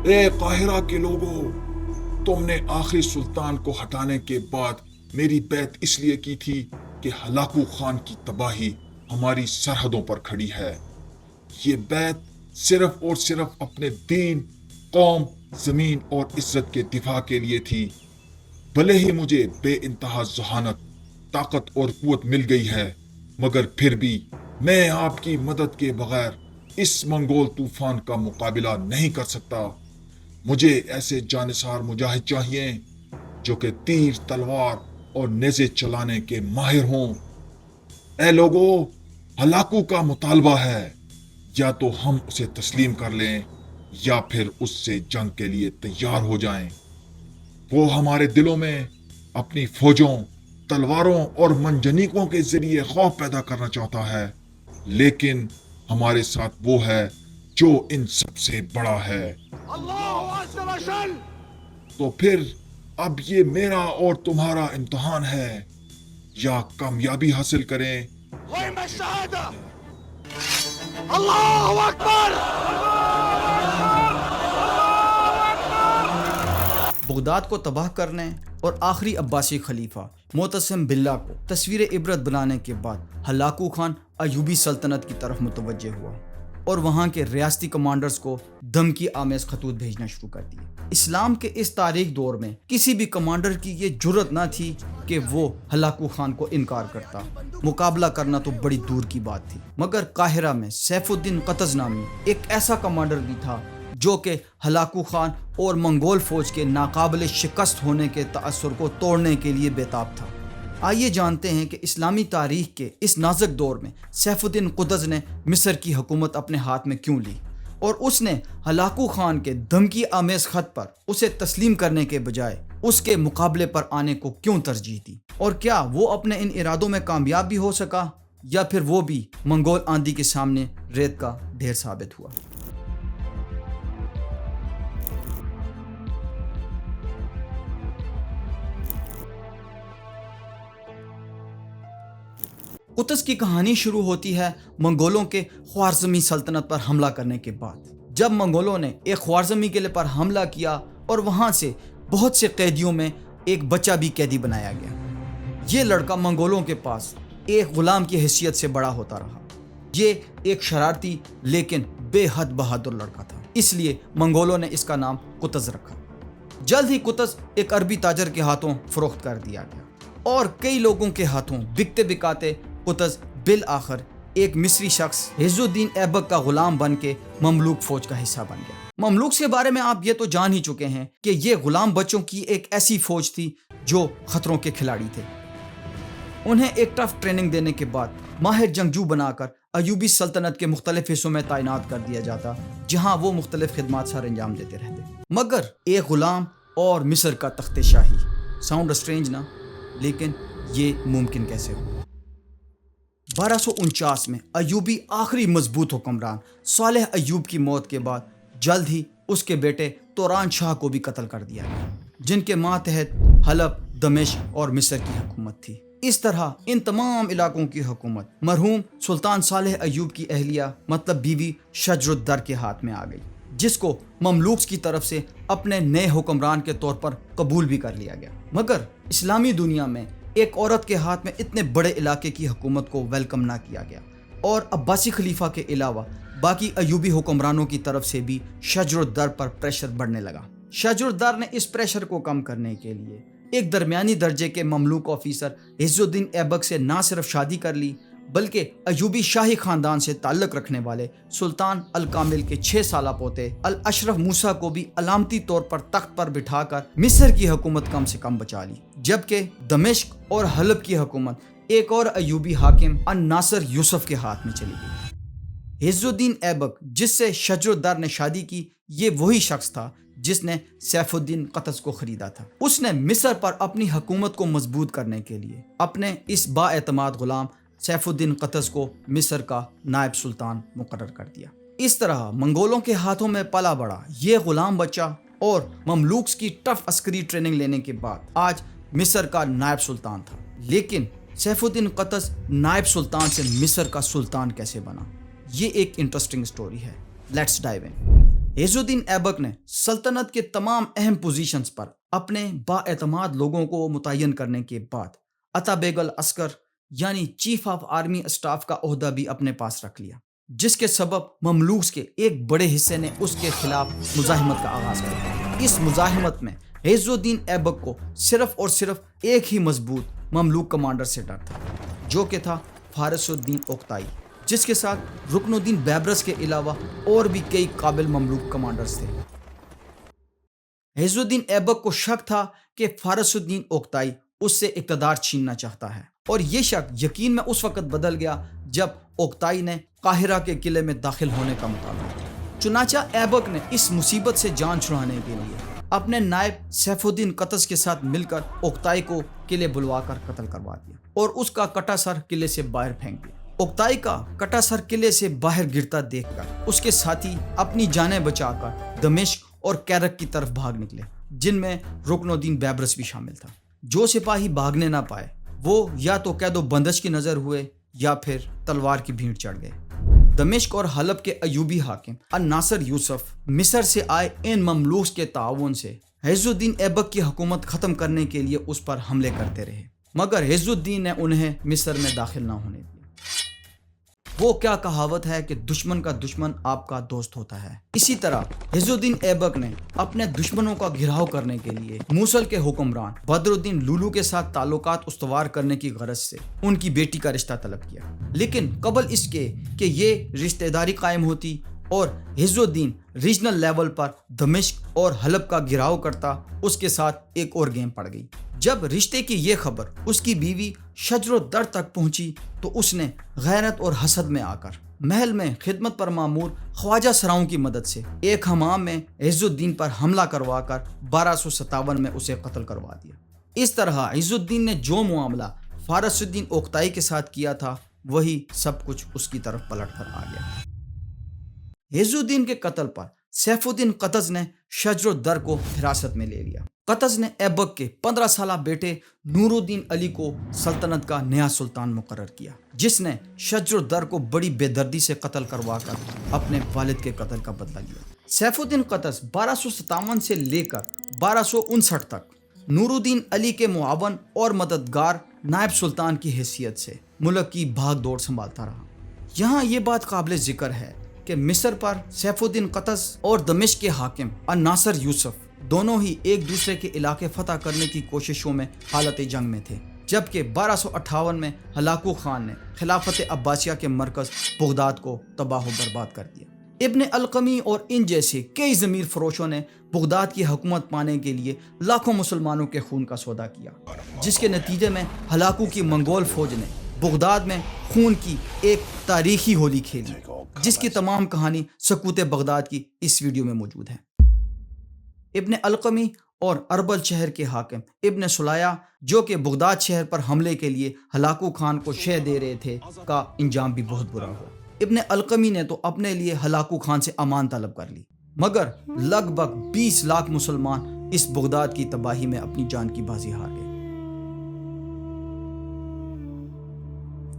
اے قاہرہ کے لوگوں، تم نے آخری سلطان کو ہٹانے کے بعد میری بیعت اس لیے کی تھی کہ ہلاکو خان کی تباہی ہماری سرحدوں پر کھڑی ہے۔ یہ بیعت صرف اور صرف اپنے دین، قوم، زمین اور عزت کے دفاع کے لیے تھی۔ بھلے ہی مجھے بے انتہا ذہانت، طاقت اور قوت مل گئی ہے، مگر پھر بھی میں آپ کی مدد کے بغیر اس منگول طوفان کا مقابلہ نہیں کر سکتا۔ مجھے ایسے جانثار مجاہد چاہیے جو کہ تیر، تلوار اور نیزے چلانے کے ماہر ہوں۔ اے لوگو، ہلاکو کا مطالبہ ہے، یا تو ہم اسے تسلیم کر لیں یا پھر اس سے جنگ کے لیے تیار ہو جائیں۔ وہ ہمارے دلوں میں اپنی فوجوں، تلواروں اور منجنیقوں کے ذریعے خوف پیدا کرنا چاہتا ہے، لیکن ہمارے ساتھ وہ ہے جو ان سب سے بڑا ہے۔ اللہ عز و جل۔ تو پھر اب یہ میرا اور تمہارا امتحان ہے، یا کامیابی حاصل کریں وإما الشهادة. اللہ اکبر۔ بغداد کو تباہ کرنے اور آخری عباسی خلیفہ معتصم باللہ کو تصویر عبرت بنانے کے بعد ہلاکو خان ایوبی سلطنت کی طرف متوجہ ہوا اور وہاں کے ریاستی کمانڈرز کو دھمکی آمیز خطوط بھیجنا شروع کر دیے۔ اسلام کے اس تاریخ دور میں کسی بھی کمانڈر کی یہ جرت نہ تھی کہ وہ ہلاکو خان کو انکار کرتا، مقابلہ کرنا تو بڑی دور کی بات تھی۔ مگر قاہرہ میں سیف الدین قطز نامی ایک ایسا کمانڈر بھی تھا جو کہ ہلاکو خان اور منگول فوج کے ناقابل شکست ہونے کے تأثر کو توڑنے کے لیے بیتاب تھا۔ آئیے جانتے ہیں کہ اسلامی تاریخ کے اس نازک دور میں سیف الدین قطز نے مصر کی حکومت اپنے ہاتھ میں کیوں لی، اور اس نے ہلاکو خان کے دھمکی آمیز خط پر اسے تسلیم کرنے کے بجائے اس کے مقابلے پر آنے کو کیوں ترجیح دی، اور کیا وہ اپنے ان ارادوں میں کامیاب بھی ہو سکا یا پھر وہ بھی منگول آندھی کے سامنے ریت کا ڈھیر ثابت ہوا۔ قطز کی کہانی شروع ہوتی ہے منگولوں کے خوارزمی سلطنت پر حملہ کرنے کے بعد، جب منگولوں نے ایک خوارزمی قلعے پر حملہ کیا اور وہاں سے بہت سے قیدیوں میں ایک بچہ بھی قیدی بنایا گیا۔ یہ لڑکا منگولوں کے پاس ایک غلام کی حیثیت سے بڑا ہوتا رہا۔ یہ ایک شرارتی لیکن بے حد بہادر لڑکا تھا، اس لیے منگولوں نے اس کا نام قطز رکھا۔ جلد ہی قطز ایک عربی تاجر کے ہاتھوں فروخت کر دیا گیا اور کئی لوگوں کے ہاتھوں بکتے بکاتے قطز بالآخر ایک مصری شخص عز الدین ایبک کا غلام بن کے مملوک فوج کا حصہ بن گیا۔ مملوک کے بارے میں آپ یہ تو جان ہی چکے ہیں کہ یہ غلام بچوں کی ایک ایسی فوج تھی جو خطروں کے کھلاڑی تھے۔ انہیں ایک ٹف ٹریننگ دینے کے بعد ماہر جنگجو بنا کر ایوبی سلطنت کے مختلف حصوں میں تعینات کر دیا جاتا، جہاں وہ مختلف خدمات سر انجام دیتے رہتے۔ مگر ایک غلام اور مصر کا تخت شاہی، ساؤنڈ اسٹرینج نا، لیکن یہ ممکن کیسے ہوا؟ 1249 میں ایوبی آخری مضبوط حکمران صالح ایوب کی موت کے بعد جلد ہی اس کے بیٹے توران شاہ کو بھی قتل کر دیا گیا، جن کے ماتحت حلب، دمشق اور مصر کی حکومت تھی۔ اس طرح ان تمام علاقوں کی حکومت مرحوم سلطان صالح ایوب کی اہلیہ مطلب بیوی شجر الدر کے ہاتھ میں آ گئی، جس کو مملوک کی طرف سے اپنے نئے حکمران کے طور پر قبول بھی کر لیا گیا۔ مگر اسلامی دنیا میں ایک عورت کے ہاتھ میں اتنے بڑے علاقے کی حکومت کو ویلکم نہ کیا گیا، اور عباسی خلیفہ کے علاوہ باقی ایوبی حکمرانوں کی طرف سے بھی شجر الدر پر پریشر بڑھنے لگا۔ شجر الدر نے اس پریشر کو کم کرنے کے لیے ایک درمیانی درجے کے مملوک آفیسر عز الدین ایبک سے نہ صرف شادی کر لی، بلکہ ایوبی شاہی خاندان سے تعلق رکھنے والے سلطان الکامل کے 6 سالہ پوتے الاشرف موسیٰ کو بھی علامتی طور پر تخت پر بٹھا کر مصر کی حکومت کم سے کم بچا لی، جبکہ دمشق اور حلب کی حکومت ایک اور ایوبی حاکم الناصر یوسف کے ہاتھ میں چلی گئی۔ عز الدین ایبک جس سے شجر الدر نے شادی کی، یہ وہی شخص تھا جس نے سیف الدین قطز کو خریدا تھا۔ اس نے مصر پر اپنی حکومت کو مضبوط کرنے کے لیے اپنے اس با اعتماد غلام سیف الدین قطز کو مصر کا نائب سلطان مقرر کر دیا۔ اس طرح منگولوں کے ہاتھوں میں پلا بڑا یہ غلام بچہ اور مملوکس کی ٹف عسکری ٹریننگ لینے کے بعد آج مصر کا نائب سلطان تھا۔ لیکن سیف الدین قطز نائب سلطان سے مصر کا سلطان کیسے بنا؟ یہ ایک انٹرسٹنگ سٹوری ہے۔ لیٹس ڈائیو ان۔ عز الدین ایبک نے سلطنت کے تمام اہم پوزیشنز پر اپنے بااعتماد لوگوں کو متعین کرنے کے بعد عطا بیگ العسکر یعنی چیف آف آرمی اسٹاف کا عہدہ بھی اپنے پاس رکھ لیا، جس کے سبب مملوک کے ایک بڑے حصے نے اس کے خلاف مزاحمت کا آغاز کیا۔ اس مزاحمت میں عز الدین ایبک کو صرف اور صرف ایک ہی مضبوط مملوک کمانڈر سے ڈر تھا، جو کہ تھا فارس الدین اوکتائی، جس کے ساتھ رکن الدین بیبرس کے علاوہ اور بھی کئی قابل مملوک کمانڈرز تھے۔ عز الدین ایبک کو شک تھا کہ فارس الدین اوکتائی اس سے اقتدار چھیننا چاہتا ہے، اور یہ شک یقین میں اس وقت بدل گیا جب اوکتائی نے قاہرہ کے قلعے میں داخل ہونے کا مطالبہ کیا۔ چنانچہ ایبک نے اس مصیبت سے جان چھڑانے کے لیے اپنے نائب سیف الدین قطز کے ساتھ مل کر اوکتائی کو قلعے بلوا کر قتل کروا دیا اور اس کا کٹا سر قلعے سے باہر پھینک دیا۔ اوکتائی کا کٹا سر قلعے سے باہر گرتا دیکھ کر اس کے ساتھی اپنی جانیں بچا کر دمشق اور کیرک کی طرف بھاگ نکلے، جن میں رکن الدین بیبرس بھی شامل تھا۔ جو سپاہی بھاگنے نہ پائے وہ یا تو قید و بندش کی نظر ہوئے یا پھر تلوار کی بھیڑ چڑھ گئے۔ دمشق اور حلب کے ایوبی حاکم الناصر یوسف مصر سے آئے ان مملوک کے تعاون سے عز الدین ایبک کی حکومت ختم کرنے کے لیے اس پر حملے کرتے رہے، مگر عز الدین نے انہیں مصر میں داخل نہ ہونے دیا۔ وہ کیا کہاوت ہے کہ دشمن کا دشمن آپ کا دوست ہوتا ہے، اسی طرح عز الدین ایبک نے اپنے دشمنوں کا گھیراؤ کرنے کے لیے موصل کے حکمران بدر الدین لولو کے ساتھ تعلقات استوار کرنے کی غرض سے ان کی بیٹی کا رشتہ طلب کیا، لیکن قبل اس کے کہ یہ رشتہ داری قائم ہوتی اور عز الدین ریجنل لیول پر دمشق اور حلب کا گھیراؤ کرتا، اس کے ساتھ ایک اور گیم پڑ گئی۔ جب رشتے کی یہ خبر اس کی بیوی شجر الدر تک پہنچی تو اس نے غیرت اور حسد میں آ کر محل میں خدمت پر مامور خواجہ سراؤں کی مدد سے ایک حمام میں عز الدین پر حملہ کروا کر 1257 میں اسے قتل کروا دیا۔ اس طرح عز الدین نے جو معاملہ فارس الدین اوکتائی کے ساتھ کیا تھا وہی سب کچھ اس کی طرف پلٹ کر آ گیا۔ عز الدین کے قتل پر سیف الدین قطز نے شجر الدر کو حراست میں لے لیا۔ قطز نے ایبک کے 15 سالہ بیٹے نور الدین علی کو سلطنت کا نیا سلطان مقرر کیا، جس نے شجر الدر کو بڑی بے دردی سے قتل کروا کر اپنے والد کے قتل کا بدلہ لیا۔ سیف الدین قطز 1257 سے لے کر 1259 تک نور الدین علی کے معاون اور مددگار نائب سلطان کی حیثیت سے ملک کی بھاگ دوڑ سنبھالتا رہا۔ یہاں یہ بات قابل ذکر ہے کہ مصر پر سیف الدین قطز اور دمشق کے حاکم الناصر یوسف دونوں ہی ایک دوسرے کے علاقے فتح کرنے کی کوششوں میں حالت جنگ میں تھے، جبکہ 1258 میں ہلاکو خان نے خلافت عباسیہ کے مرکز بغداد کو تباہ و برباد کر دیا۔ ابن القمی اور ان جیسے کئی ضمیر فروشوں نے بغداد کی حکومت پانے کے لیے لاکھوں مسلمانوں کے خون کا سودا کیا، جس کے نتیجے میں ہلاکو کی منگول فوج نے بغداد میں خون کی ایک تاریخی ہولی کھیلی، جس کی تمام کہانی سقوط بغداد کی اس ویڈیو میں موجود ہے۔ ابن القمی اور اربل شہر کے حاکم ابن سلیہ جو کہ بغداد شہر پر حملے کے لیے ہلاکو خان کو شہ دے رہے تھے کا انجام بھی بہت برا ہوا۔ ابن القمی نے تو اپنے لیے ہلاکو خان سے امان طلب کر لی، مگر لگ بھگ 20 لاکھ مسلمان اس بغداد کی تباہی میں اپنی جان کی بازی ہار گئے۔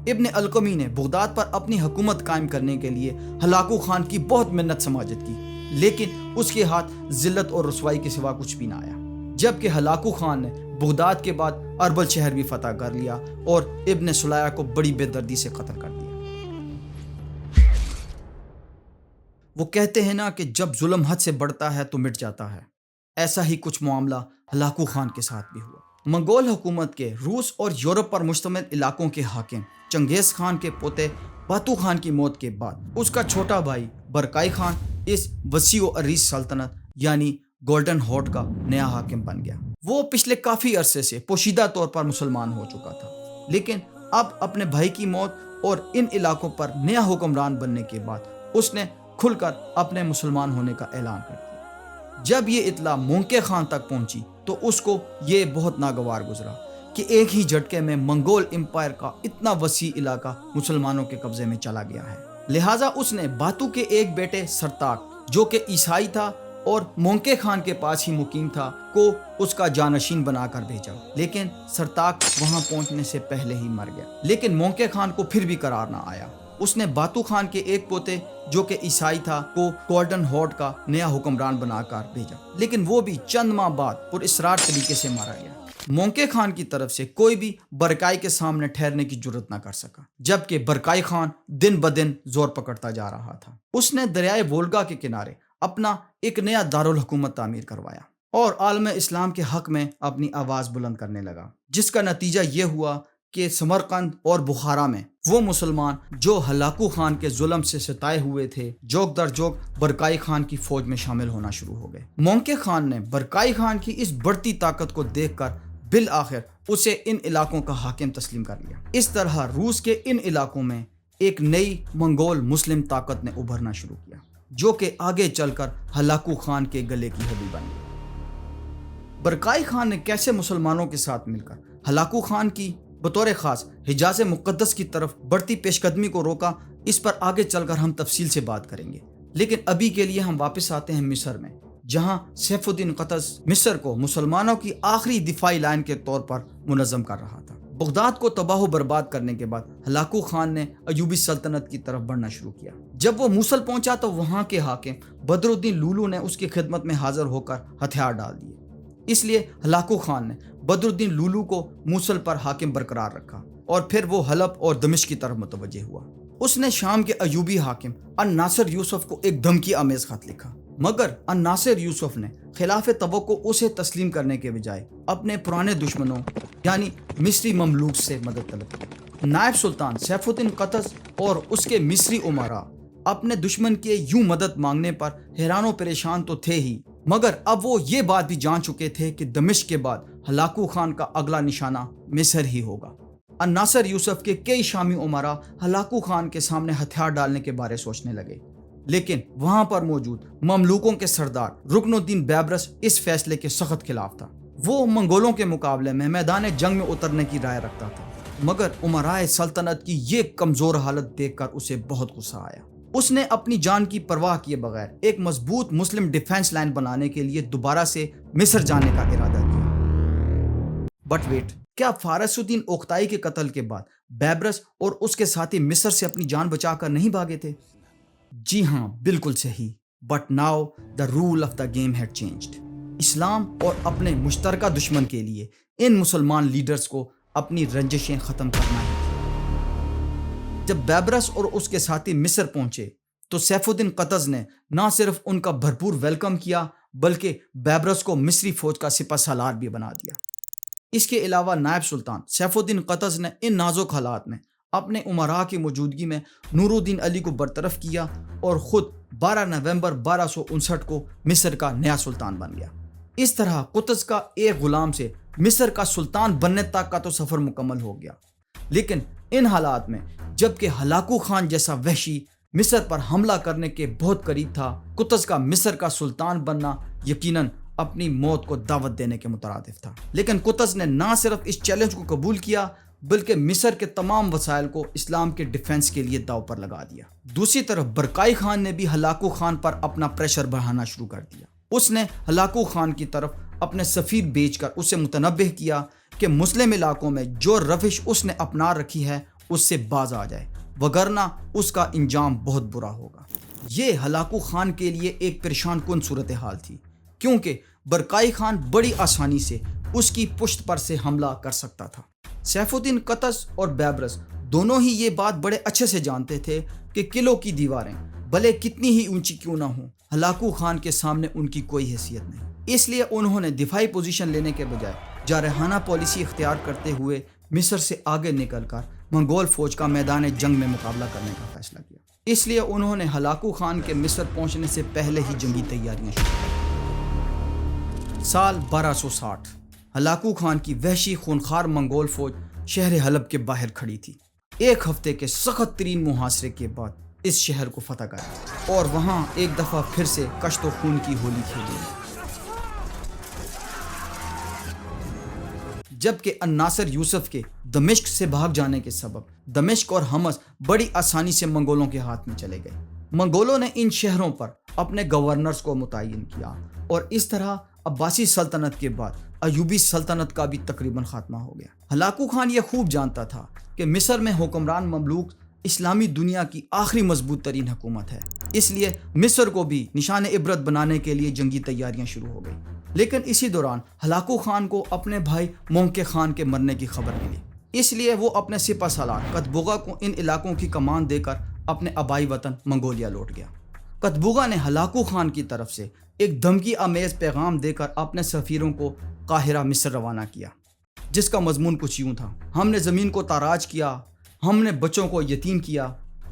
ابن القمی نے بغداد پر اپنی حکومت قائم کرنے کے لیے ہلاکو خان کی بہت منت سماجت کی، لیکن اس کے ہاتھ ذلت اور رسوائی کے سوا کچھ بھی نہ آیا، جبکہ ہلاکو خان نے بغداد کے بعد اربل شہر بھی فتح کر لیا اور ابن سلیہ کو بڑی بے دردی سے قتل کر دیا۔ وہ کہتے ہیں نا کہ جب ظلم حد سے بڑھتا ہے تو مٹ جاتا ہے، ایسا ہی کچھ معاملہ ہلاکو خان کے ساتھ بھی ہوا۔ منگول حکومت کے روس اور یورپ پر مشتمل علاقوں کے حاکم چنگیز خان کے پوتے باتو خان کی موت کے بعد اس کا چھوٹا بھائی برکائی خان اس وسیع و عریض سلطنت یعنی گولڈن ہارٹ کا نیا حاکم بن گیا۔ وہ پچھلے کافی عرصے سے پوشیدہ طور پر مسلمان ہو چکا تھا، لیکن اب اپنے بھائی کی موت اور ان علاقوں پر نیا حکمران بننے کے بعد اس نے کھل کر اپنے مسلمان ہونے کا اعلان کر دیا۔ جب یہ اطلاع مونکے خان تک پہنچی تو اس کو یہ بہت ناگوار گزرا کہ ایک ہی جھٹکے میں منگول امپائر کا اتنا وسیع علاقہ مسلمانوں کے قبضے میں چلا گیا ہے۔ لہٰذا اس نے باتو کے ایک بیٹے سرتاق جو کہ عیسائی تھا اور مونکے خان کے پاس ہی مقیم تھا کو اس کا جانشین بنا کر بھیجا، لیکن سرتاق وہاں پہنچنے سے پہلے ہی مر گیا۔ لیکن مونکے خان کو پھر بھی قرار نہ آیا اس نے باتو خان کے ایک پوتے جو کہ عیسائی تھا کو گولڈن ہارڈ کا نیا حکمران بنا کر بھیجا، لیکن وہ بھی چند ماہ بعد پر اسرار طریقے سے مارا گیا۔ مونکے خان کی طرف سے کوئی بھی برکائی کے سامنے ٹھہرنے کی جرت نہ کر سکا، جبکہ برکائی خان دن بدن زور پکڑتا جا رہا تھا۔ اس نے دریائے وولگا کے کنارے اپنا ایک نیا دارالحکومت تعمیر کروایا اور عالم اسلام کے حق میں اپنی آواز بلند کرنے لگا، جس کا نتیجہ یہ ہوا کہ سمرقند اور بخارا میں وہ مسلمان جو ہلاکو خان کے ظلم سے ستائے ہوئے تھے جوک در جوک برکائی خان کی فوج میں شامل ہونا شروع ہو گئے۔ مونکے خان نے برکائی خان کی اس بڑھتی طاقت کو دیکھ کر بالآخر اسے ان علاقوں کا حاکم تسلیم کر لیا۔ اس طرح روس کے ان علاقوں میں ایک نئی منگول مسلم طاقت نے ابھرنا شروع کیا، جو کہ آگے چل کر ہلاکو خان کے گلے کی ہڈی بن گئی۔ برکائی خان نے کیسے مسلمانوں کے ساتھ مل کر ہلاکو خان کی بطور خاص حجاز مقدس کی طرف بڑھتی پیش قدمی کو روکا، اس پر آگے چل کر ہم تفصیل سے بات کریں گے، لیکن ابھی کے لیے ہم واپس آتے ہیں مصر میں، جہاں سیف الدین قطز مصر کو مسلمانوں کی آخری دفاعی لائن کے طور پر منظم کر رہا تھا۔ بغداد کو تباہ و برباد کرنے کے بعد ہلاکو خان نے ایوبی سلطنت کی طرف بڑھنا شروع کیا۔ جب وہ موصل پہنچا تو وہاں کے حاکم بدر الدین لولو نے اس کی خدمت میں حاضر ہو کر ہتھیار ڈال دیے، اس لیے ہلاکو خان نے بدر الدین لولو کو موصل پر حاکم برقرار رکھا اور پھر وہ حلب اور دمشق کی طرف متوجہ ہوا۔ اس نے شام کے ایوبی حاکم الناصر یوسف کو ایک دھمکی آمیز خط لکھا، مگر الناصر یوسف نے خلاف توقع اسے تسلیم کرنے کے بجائے اپنے پرانے دشمنوں یعنی مصری مملوک سے مدد طلب کی۔ نائب سلطان سیف الدین قطز اور اس کے مصری امراء اپنے دشمن کے یوں مدد مانگنے پر حیران و پریشان تو تھے ہی، مگر اب وہ یہ بات بھی جان چکے تھے کہ دمشق کے بعد ہلاکو خان کا اگلا نشانہ مصر ہی ہوگا۔ الناصر یوسف کے کئی شامی امراء ہلاکو خان کے سامنے ہتھیار ڈالنے کے بارے سوچنے لگے، لیکن وہاں پر موجود مملوکوں کے سردار رکن الدین بیبرس اس فیصلے کے سخت خلاف تھا۔ وہ منگولوں کے مقابلے میں میدان جنگ میں اترنے کی رائے رکھتا تھا، مگر امرائے سلطنت کی یہ کمزور حالت دیکھ کر اسے بہت غصہ آیا۔ اس نے اپنی جان کی پرواہ کیے بغیر ایک مضبوط مسلم ڈیفنس لائن بنانے کے لیے دوبارہ سے مصر جانے کا ارادہ کیا۔ بٹ ویٹ، کیا فارس الدین اوختائی کے قتل کے بعد بیبرس اور اس کے ساتھی مصر سے اپنی جان بچا کر نہیں بھاگے تھے؟ جی ہاں، بالکل صحیح۔ But now the role of the game had changed. اسلام اور اپنے مشترکہ دشمن کے لیے ان مسلمان لیڈرز کو اپنی رنجشیں ختم کرنا ہے۔ جب بیبرس اور اس کے ساتھی مصر پہنچے تو سیف الدین قطز نے نہ صرف ان کا بھرپور ویلکم کیا بلکہ بیبرس کو مصری فوج کا سپہ سالار بھی بنا دیا۔ اس کے علاوہ نائب سلطان سیف الدین قطز نے ان نازک حالات میں اپنے امراء کی موجودگی میں نور الدین علی کو برطرف کیا اور خود 12 نومبر 1259 کو مصر کا نیا سلطان بن گیا۔ اس طرح قطز کا ایک غلام سے مصر کا سلطان بننے تک کا تو سفر مکمل ہو گیا، لیکن ان حالات میں جبکہ ہلاکو خان جیسا وحشی مصر پر حملہ کرنے کے بہت قریب تھا، قطز کا مصر کا سلطان بننا یقیناً اپنی موت کو دعوت دینے کے مترادف تھا۔ لیکن قطز نے نہ صرف اس چیلنج کو قبول کیا بلکہ مصر کے تمام وسائل کو اسلام کے ڈیفنس کے لیے داؤ پر لگا دیا۔ دوسری طرف برکائی خان نے بھی ہلاکو خان پر اپنا پریشر بڑھانا شروع کر دیا۔ اس نے ہلاکو خان کی طرف اپنے سفیر بھیج کر اسے متنبہ کیا کہ مسلم علاقوں میں جو روش اس نے اپنا رکھی ہے اس سے باز آ جائے، وگرنہ اس کا انجام بہت برا ہوگا۔ یہ ہلاکو خان کے لیے ایک پریشان کن صورتحال تھی، کیونکہ برکائی خان بڑی آسانی سے اس کی پشت پر سے حملہ کر سکتا تھا۔ سیف الدین قطز اور بیبرس دونوں ہی یہ بات بڑے اچھے سے جانتے تھے کہ قلعوں کی دیواریں بھلے کتنی ہی اونچی کیوں نہ ہوں، ہلاکو خان کے سامنے ان کی کوئی حیثیت نہیں۔ اس لیے انہوں نے دفاعی پوزیشن لینے کے بجائے جارحانہ پالیسی اختیار کرتے ہوئے مصر سے آگے نکل کر منگول فوج کا میدان جنگ میں مقابلہ کرنے کا فیصلہ کیا۔ اس لیے انہوں نے ہلاکو خان کے مصر پہنچنے سے پہلے ہی جنگی تیاریاں شروع کیں۔ سال 1260 ہلاکو خان کی وحشی خونخوار منگول فوج شہر حلب کے باہر کھڑی تھی۔ ایک ہفتے کے سخت ترین محاصرے کے بعد اس شہر کو فتح کیا اور وہاں ایک دفعہ پھر سے کشت و خون کی ہولی کھیلی۔ جبکہ الناصر یوسف کے دمشق سے بھاگ جانے کے سبب دمشق اور حمص بڑی آسانی سے منگولوں کے ہاتھ میں چلے گئے۔ منگولوں نے ان شہروں پر اپنے گورنرز کو متعین کیا اور اس طرح عباسی سلطنت کے بعد ایوبی سلطنت کا بھی تقریباً خاتمہ ہو گیا۔ ہلاکو خان یہ خوب جانتا تھا کہ مصر میں حکمران مملوک اسلامی دنیا کی آخری مضبوط ترین حکومت ہے، اس لیے مصر کو بھی نشان عبرت بنانے کے لیے جنگی تیاریاں شروع ہو گئی۔ لیکن اسی دوران ہلاکو خان کو اپنے بھائی مونکے خان کے مرنے کی خبر ملی، اس لیے وہ اپنے سپہ سالار قطبوغا کو ان علاقوں کی کمان دے کر اپنے آبائی وطن منگولیا لوٹ گیا۔ قطبوغا نے ہلاکو خان کی طرف سے ایک دھمکی آمیز پیغام دے کر اپنے سفیروں کو قاہرہ مصر روانہ کیا، جس کا مضمون کچھ یوں تھا: ہم نے زمین کو تاراج کیا، ہم نے بچوں کو یتیم کیا،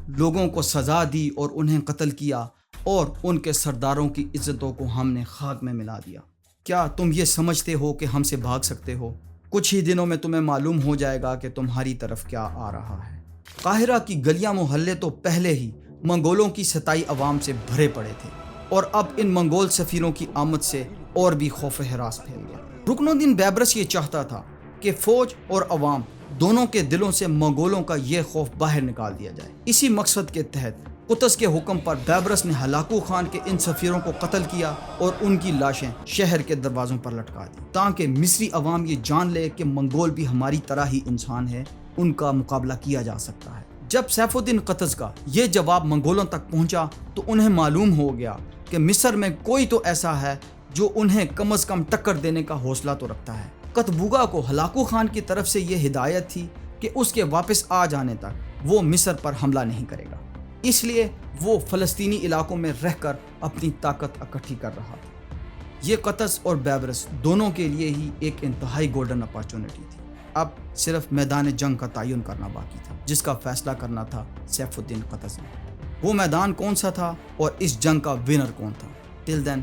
لوگوں کو سزا دی اور انہیں قتل کیا، اور ان کے سرداروں کی عزتوں کو ہم نے خاک میں ملا دیا۔ کیا تم یہ سمجھتے ہو کہ ہم سے بھاگ سکتے ہو؟ کچھ ہی دنوں میں تمہیں معلوم ہو جائے گا کہ تمہاری طرف کیا آ رہا ہے۔ قاہرہ کی گلیاں محلے تو پہلے ہی منگولوں کی ستائی عوام سے بھرے پڑے تھے، اور اب ان منگول سفیروں کی آمد سے اور بھی خوف و ہراس پھیل گیا۔ رکن الدین بیبرس یہ چاہتا تھا کہ فوج اور عوام دونوں کے دلوں سے منگولوں کا یہ خوف باہر نکال دیا جائے۔ اسی مقصد کے تحت قطز کے حکم پر بیبرس نے ہلاکو خان کے ان سفیروں کو قتل کیا اور ان کی لاشیں شہر کے دروازوں پر لٹکا دی، تاکہ مصری عوام یہ جان لے کہ منگول بھی ہماری طرح ہی انسان ہے، ان کا مقابلہ کیا جا سکتا ہے۔ جب سیف الدین قطز کا یہ جواب منگولوں تک پہنچا تو انہیں معلوم ہو گیا کہ مصر میں کوئی تو ایسا ہے جو انہیں کم از کم ٹکر دینے کا حوصلہ تو رکھتا ہے۔ قطبوغا کو ہلاکو خان کی طرف سے یہ ہدایت تھی کہ اس کے واپس آ جانے تک وہ مصر پر حملہ نہیں کرے گا، اس لیے وہ فلسطینی علاقوں میں رہ کر اپنی طاقت اکٹھی کر رہا تھا۔ یہ قطز اور بیبرس دونوں کے لیے ہی ایک انتہائی گولڈن اپارچونٹی تھی۔ اب صرف میدان جنگ کا تعین کرنا باقی تھا، جس کا فیصلہ کرنا تھا سیف الدین قطز نے۔ وہ میدان کون سا تھا اور اس جنگ کا ونر کون تھا؟ ٹل دین،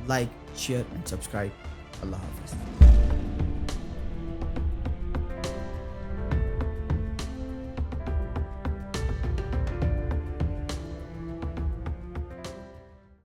لائک، شیئر اینڈ سبسکرائب۔ اللہ حافظ۔